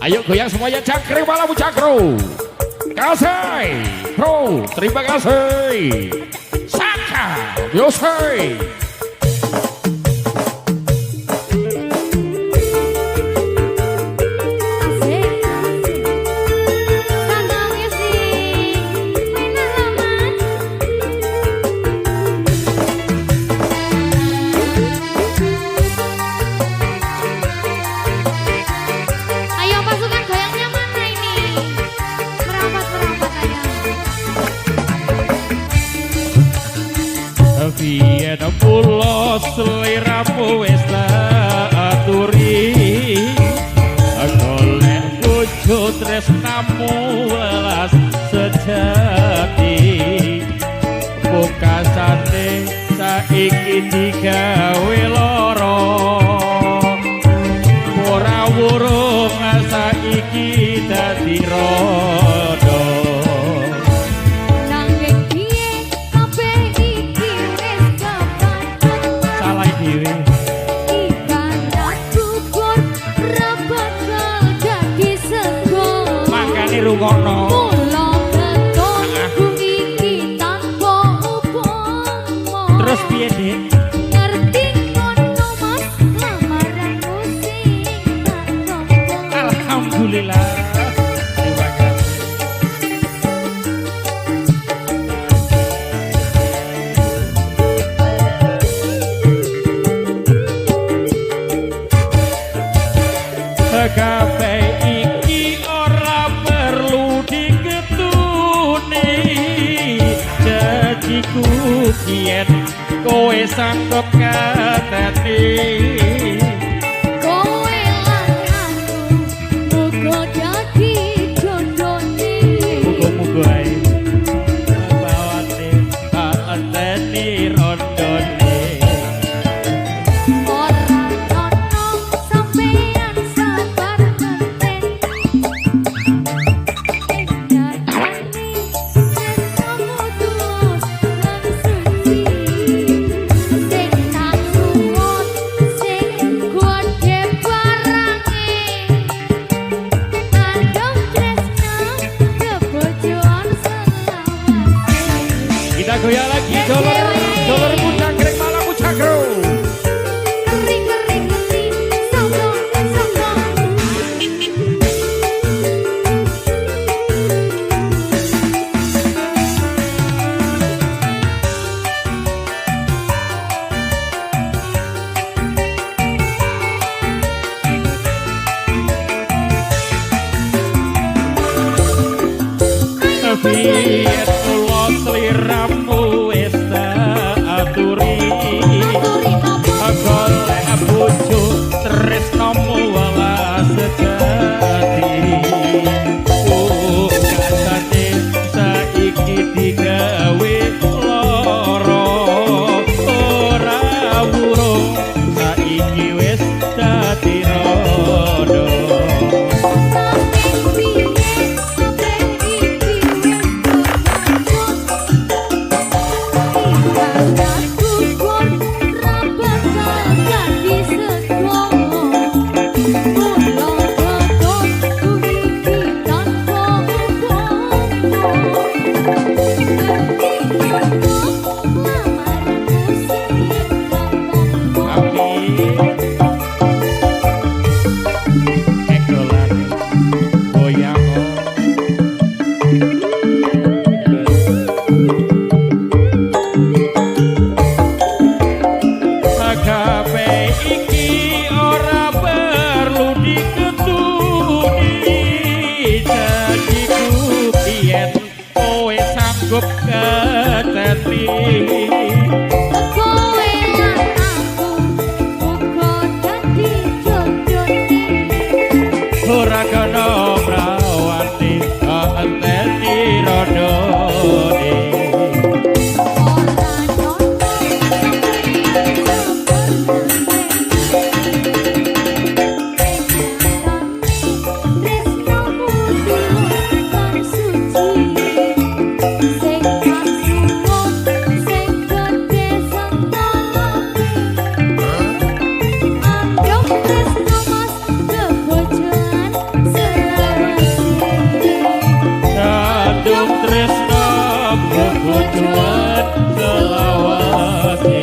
Ayo goyang semuanya, cakri malam cakro. Kasih, bro, terima kasih. Saka, Yosei. Biyen kula sliramu wis tak aturi golek bojo tresnamu welas sejati pungkasane saiki digawe lara ora wurung saiki dadi rada. Rungokno mula beton iki tanpa upama terus piye Dik ngerti ngono Mas lamaran musik tak tompo alhamdulillah kabeh iki ora perlu diketuni janjiku yen kowe sanggup ngateni kowe lan aku muga dadi jodone muga-muga ae bawane ateni rondone kita goyang lagi dolor cangkring malam cakro kering songko biyen kula sliramu wis tak aturi golek bojo tresnamu welas sejati kasane saiki digawe lara ora wurung saiki wis dadi rada. Cukup keteti kowe lan aku muga dadi jodone ora kena prawati enteni rodone tujuan selawat